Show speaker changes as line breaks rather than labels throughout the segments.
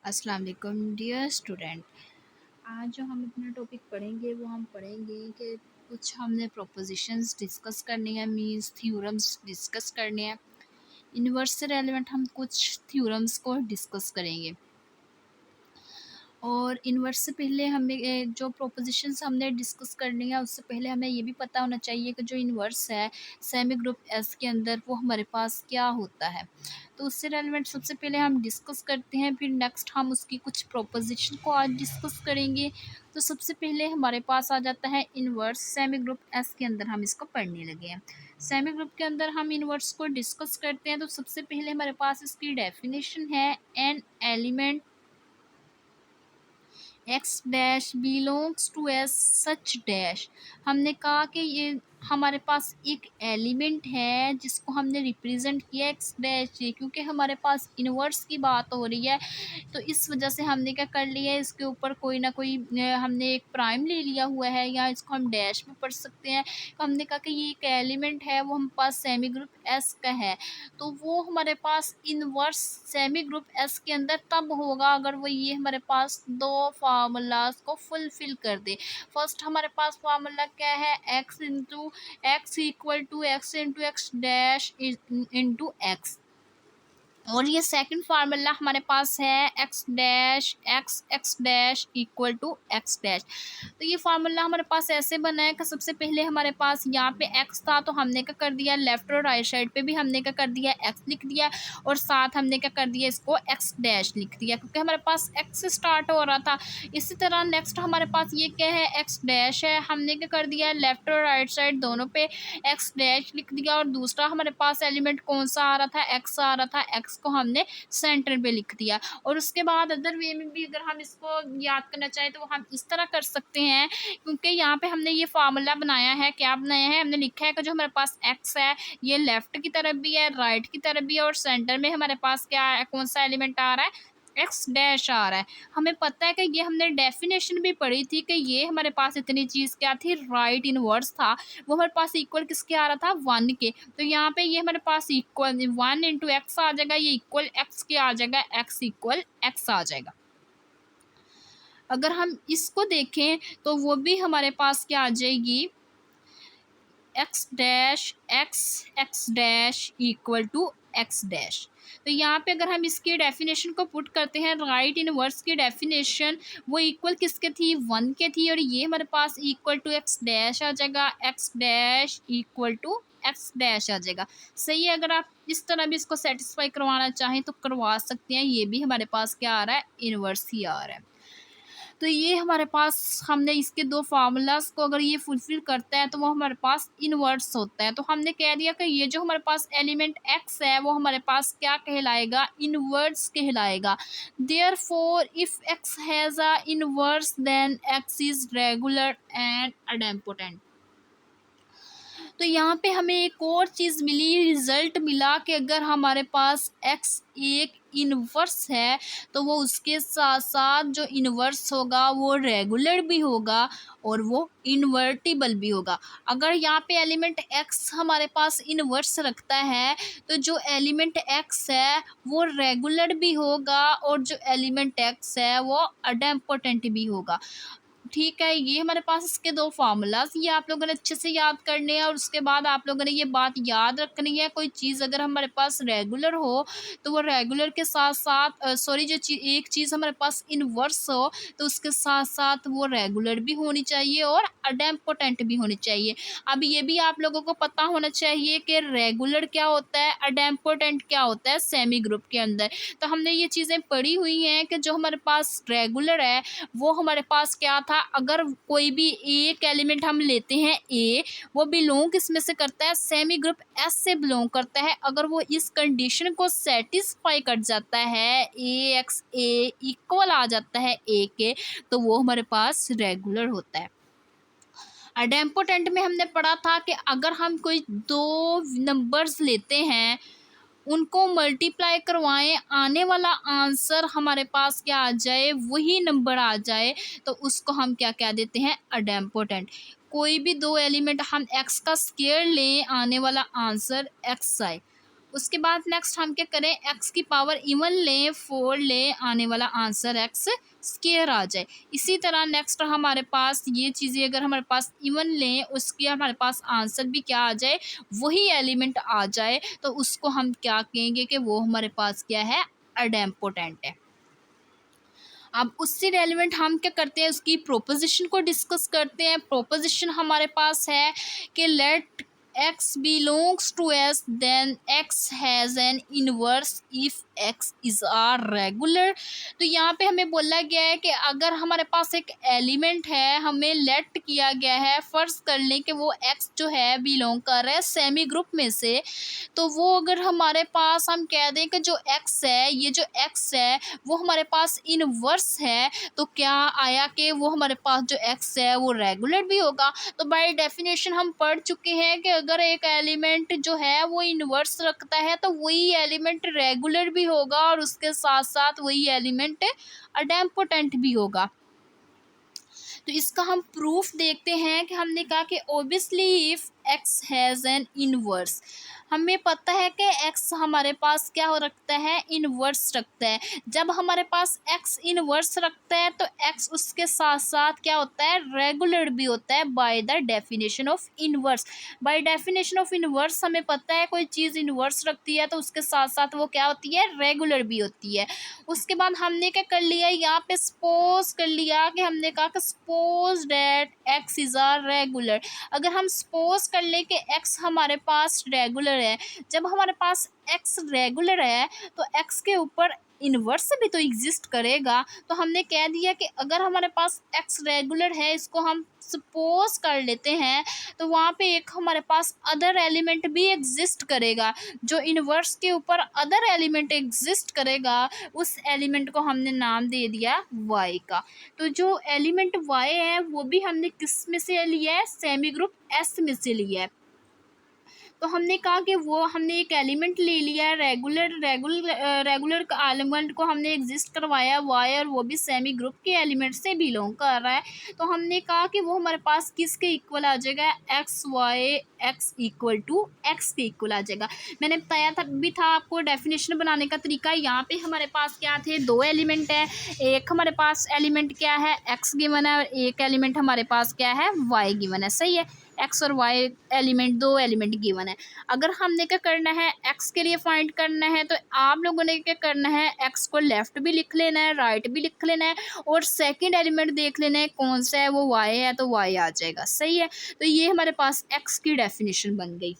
अस्सलाम वालेकुम dear student. आज जो हम अपना टॉपिक पढ़ेंगे वो हम पढ़ेंगे कि कुछ हमने प्रोपोजिशंस डिस्कस करनी है, मींस थ्योरम्स डिस्कस करने हैं। इनवर्स से रेलेवेंट हम कुछ थ्योरम्स को डिस्कस करेंगे। और इनवर्स से पहले हमें जो प्रोपोजिशंस हमने डिस्कस करनी है उससे पहले हमें ये भी पता होना चाहिए कि जो इनवर्स है सेमी ग्रुप एस के अंदर वो हमारे पास क्या होता है। तो उससे रेलेवेंट सबसे पहले हम डिस्कस करते हैं, फिर नेक्स्ट हम उसकी कुछ प्रोपोजिशन को आज डिस्कस करेंगे। तो सबसे पहले हमारे पास आ जाता है इनवर्स सेमी ग्रुप एस के अंदर, हम इसको पढ़ने लगे हैं। सेमी ग्रुप के अंदर हम इनवर्स को डिस्कस करते हैं। तो सबसे पहले हमारे पास इसकी डेफिनेशन है, an element x dash belongs to S such dash. हमने कहा कि ये हमारे पास एक एलिमेंट है जिसको हमने रिप्रेजेंट किया एक्स डैश से, क्योंकि हमारे पास इनवर्स की बात हो रही है। तो इस वजह से हमने क्या कर लिया है, इसके ऊपर कोई ना कोई हमने एक प्राइम ले लिया हुआ है, या इसको हम डैश में पढ़ सकते हैं। तो हमने कहा कि ये एक एलिमेंट है, वो हमारे पास सेमी ग्रुप एस का है। तो वो हमारे पास इनवर्स सेमी ग्रुप एस के अंदर तब होगा अगर वो ये हमारे पास दो फार्मूलाज को फुलफिल कर दे। फर्स्ट हमारे पास फार्मूला क्या है, x into x equal to x into x dash into x. और ये सेकंड फार्मूला हमारे पास है x dash x x dash equal to x dash. तो ये फार्मूला हमारे पास ऐसे बना है कि सबसे पहले हमारे पास यहाँ पे एक्स था, तो हमने क्या कर दिया, लेफ्ट और राइट साइड पे भी हमने क्या कर दिया, एक्स लिख दिया। और साथ हमने क्या कर दिया, इसको एक्स डैश लिख दिया, क्योंकि हमारे पास एक्स से स्टार्ट हो रहा था। इसी तरह नेक्स्ट हमारे पास ये क्या है, एक्स डैश है, हमने क्या कर दिया, लेफ्ट और राइट साइड दोनों पे एक्स डैश लिख दिया। और दूसरा हमारे पास एलिमेंट कौन सा आ रहा था, एक्स आ रहा था, एक्स को हमने सेंटर पे लिख दिया। और उसके बाद अदर वे में भी अगर हम इसको याद करना चाहें तो हम इस तरह कर सकते हैं, क्योंकि यहाँ पे हमने ये फार्मूला बनाया है, क्या बनाया है, हमने लिखा है कि जो हमारे पास एक्स है ये लेफ्ट की तरफ भी है, राइट की तरफ भी है, और सेंटर में हमारे पास क्या है, कौन सा एलिमेंट आ रहा है, एक्स डैश आ रहा है। हमें पता है कि ये हमने डेफिनेशन भी पढ़ी थी कि ये हमारे पास इतनी चीज़ क्या थी, राइट इनवर्स था। वो हमारे पास इक्वल किसके आ रहा था, 1 के। तो यहाँ पे ये हमारे पास इक्वल 1 इंटू एक्स आ जाएगा, ये इक्वल एक्स के आ जाएगा, एक्स इक्वल एक्स आ जाएगा। अगर हम इसको देखें तो वो भी हमारे पास क्या आ जाएगी, x dash x x dash equal to x dash. तो यहाँ पे अगर हम इसकी डेफिनेशन को पुट करते हैं, राइट इनवर्स की डेफिनेशन वो इक्वल किसके थी, 1 के थी, और ये हमारे पास इक्वल टू एक्स डैश आ जाएगा, X dash equal to x dash आ जाएगा। सही है, अगर आप इस तरह भी इसको सेटिस्फाई करवाना चाहें तो करवा सकते हैं। ये भी हमारे पास क्या आ रहा है, इनवर्स ही आ रहा है। तो ये हमारे पास हमने इसके दो फार्मूलाज को अगर ये फुलफिल करता है तो वो हमारे पास इनवर्स होता है। तो हमने कह दिया कि ये जो हमारे पास एलिमेंट एक्स है वो हमारे पास क्या कहलाएगा, इनवर्स कहलाएगा। Therefore if X has a inverse then X is regular and idempotent. तो यहाँ पे हमें एक और चीज़ मिली, रिजल्ट मिला कि अगर हमारे पास x एक इनवर्स है तो वो उसके साथ साथ जो इनवर्स होगा वो रेगुलर भी होगा और वो इन्वर्टिबल भी होगा। अगर यहाँ पे एलिमेंट x हमारे पास इनवर्स रखता है तो जो एलिमेंट x है वो रेगुलर भी होगा और जो एलिमेंट x है वो अडेम्पोटेंट भी होगा। ठीक है, ये हमारे पास इसके दो फार्मूलाज, ये आप लोगों ने अच्छे से याद करने हैं। और उसके बाद आप लोगों ने ये बात याद रखनी है, कोई चीज़ अगर हमारे पास रेगुलर हो तो वो रेगुलर के साथ साथ एक चीज़ हमारे पास इनवर्स हो तो उसके साथ साथ वो रेगुलर भी होनी चाहिए और अडेम्पोटेंट भी होनी चाहिए। अब ये भी आप लोगों को पता होना चाहिए कि रेगुलर क्या होता है, अडेम्पोटेंट क्या होता है सेमी ग्रुप के अंदर। तो हमने ये चीज़ें पढ़ी हुई हैं कि जो हमारे पास रेगुलर है वो हमारे पास क्या था, अगर कोई भी एक एलिमेंट हम लेते हैं ए, वो बिलोंग किसमें से करता है, सेमी ग्रुप एस से बिलोंग करता है। अगर वो इस कंडीशन को सेटिस्फाई कर जाता है, ए एक्स ए इक्वल आ जाता है ए के, तो वो हमारे पास रेगुलर होता है। अडेम्पोटेंट में हमने पढ़ा था कि अगर हम कोई दो नंबर्स लेते हैं उनको मल्टीप्लाई करवाएं, आने वाला आंसर हमारे पास क्या आ जाए, वही नंबर आ जाए, तो उसको हम क्या कह देते हैं, अडेम्पोटेंट। कोई भी दो एलिमेंट हम एक्स का स्क्वायर लें, आने वाला आंसर एक्स आए, उसके बाद नेक्स्ट हम क्या करें, एक्स की पावर इवन लें, 4 लें, आने वाला आंसर एक्स स्क्वायर आ जाए। इसी तरह नेक्स्ट हमारे पास ये चीज़ें अगर हमारे पास इवन लें, उसकी हमारे पास आंसर भी क्या आ जाए, वही एलिमेंट आ जाए, तो उसको हम क्या कहेंगे कि वो हमारे पास क्या है, अडेम्पोटेंट है। अब उससे रेलिवेंट हम क्या करते हैं, उसकी प्रोपोजिशन को डिस्कस करते हैं। प्रोपोजिशन हमारे पास है कि late x belongs to S then x has an inverse if x is a regular। तो यहाँ पे हमें बोला गया है कि अगर हमारे पास एक एलिमेंट है, हमें लेट किया गया है, फर्ज कर लें कि वो x जो है बिलोंग कर रहा है सेमी ग्रुप में से, तो वो अगर हमारे पास हम कह दें कि जो x है, ये जो x है वो हमारे पास इनवर्स है, तो क्या आया कि वो हमारे पास जो x है वो रेगुलर भी होगा। तो बाय डेफिनेशन हम पढ़ चुके हैं कि अगर एक एलिमेंट जो है वो इनवर्स रखता है तो वही एलिमेंट रेगुलर भी होगा और उसके साथ साथ वही एलिमेंट अडेम्पोटेंट भी होगा। तो इसका हम प्रूफ देखते हैं कि हमने कहा कि obviously if x has an inverse, हमें पता है कि x हमारे पास क्या हो रखता है, इनवर्स रखता है। जब हमारे पास x इनवर्स रखता है तो x उसके साथ साथ क्या होता है, रेगुलर भी होता है by the definition of inverse. By definition of inverse हमें पता है कोई चीज़ इनवर्स रखती है तो उसके साथ साथ वो क्या होती है, रेगुलर भी होती है। उसके बाद हमने क्या कर लिया, यहाँ पे सपोज कर लिया कि हमने कहा कि suppose that x is a regular. अगर हम सपोज कर ले कि x हमारे पास रेगुलर है, जब हमारे पास x रेगुलर है तो x के ऊपर इनवर्स भी तो एग्जिस्ट करेगा। तो हमने कह दिया कि अगर हमारे पास x रेगुलर है, इसको हम सपोज कर लेते हैं, तो वहाँ पे एक हमारे पास अदर एलिमेंट भी एग्जिस्ट करेगा। जो इनवर्स के ऊपर अदर एलिमेंट एग्जिस्ट करेगा, उस एलिमेंट को हमने नाम दे दिया y का। तो जो एलिमेंट y है वो भी हमने किस में से लिया है, सेमी ग्रुप S में से लिया है। तो हमने कहा कि वो हमने एक एलिमेंट ले लिया है, रेगुलर एलिमेंट को हमने एग्जिस्ट करवाया y, और वो भी सेमी ग्रुप के एलिमेंट से बिलोंग कर रहा है। तो हमने कहा कि वो हमारे पास किसके इक्वल आ जाएगा, x y x equal to x के इक्वल आ जाएगा। मैंने बताया था भी था आपको डेफिनेशन बनाने का तरीका। यहाँ पे हमारे पास क्या थे, दो एलिमेंट है, एक हमारे पास एलिमेंट क्या है, एक्स गिवन है, और एक एलिमेंट हमारे पास क्या है, वाई गिवन है। सही है, एक्स और वाई एलिमेंट, दो एलिमेंट गिवन है। अगर हमने क्या करना है, एक्स के लिए फाइंड करना है, तो आप लोगों ने क्या करना है, एक्स को लेफ्ट भी लिख लेना है, राइट भी लिख लेना है, और सेकंड एलिमेंट देख लेना है कौन सा है, वो वाई है तो वाई आ जाएगा। सही है, तो ये हमारे पास एक्स की डेफिनेशन बन गई।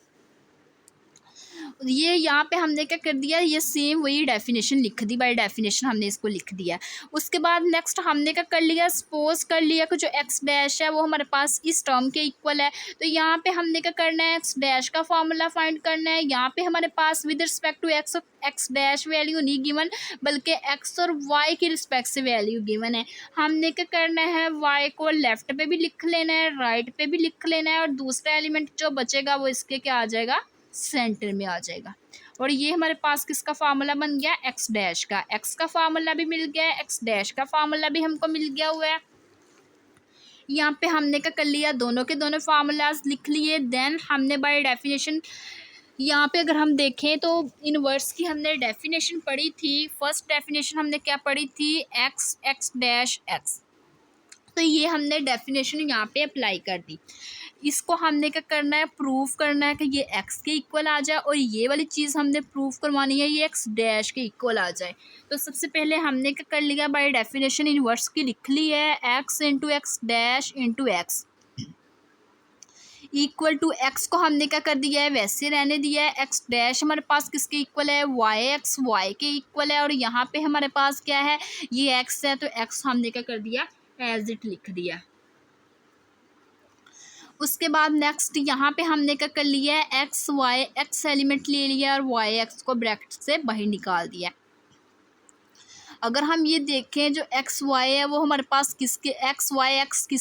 ये यहाँ पे हमने क्या कर दिया, ये सेम वही डेफिनेशन लिख दी, बाय डेफिनेशन हमने इसको लिख दिया। उसके बाद नेक्स्ट हमने क्या कर लिया, सपोज कर लिया कि जो एक्स डैश है वो हमारे पास इस टर्म के इक्वल है। तो यहाँ पे हमने क्या करना है, एक्स डैश का फॉर्मूला फाइंड करना है। यहाँ पे हमारे पास with respect to x dash value नहीं गिवन, बल्कि एक्स और वाई की रिस्पेक्ट से वैल्यू गिवन है। हमने क्या करना है, वाई को लेफ्ट पे भी लिख लेना है, राइट पे भी लिख लेना है, और दूसरा एलिमेंट जो बचेगा वो इसके क्या आ जाएगा, सेंटर में आ जाएगा। और ये हमारे पास किसका फार्मूला बन गया, एक्स डैश का। एक्स का फार्मूला भी मिल गया है, एक्स डैश का फार्मूला भी हमको मिल गया हुआ है। यहाँ पे हमने क्या कर लिया, दोनों के दोनों फार्मूलाज लिख लिए। देन हमने बाय डेफिनेशन, यहाँ पे अगर हम देखें तो इनवर्स की हमने डेफिनेशन पढ़ी थी। फर्स्ट डेफिनेशन हमने क्या पढ़ी थी, एक्स एक्स डैश एक्स। तो ये हमने डेफिनेशन यहाँ पे अप्लाई कर दी। इसको हमने क्या करना है, प्रूफ करना है कि ये एक्स के इक्वल आ जाए, और ये वाली चीज़ हमने प्रूफ करवानी है ये एक्स डैश के इक्वल आ जाए। तो सबसे पहले हमने क्या कर लिया, बाय डेफिनेशन इनवर्स की लिख ली है, x into x dash into x equal to x को हमने क्या कर दिया है, वैसे रहने दिया है। एक्स डैश हमारे पास किसके इक्वल है, वाई एक्स वाई के इक्वल है, और यहाँ पे हमारे पास क्या है, ये एक्स है, तो एक्स हमने क्या कर दिया, एज इट लिख दिया। उसके बाद नेक्स्ट यहाँ पे हमने क्या कर लिया है, एक्स वाई एक्स एलिमेंट ले लिया और वाई एक्स को ब्रैकेट से बाहर निकाल दिया। अगर हम ये देखें जो एक्स वाई है वो हमारे पास किसके, एक्स वाई एक्स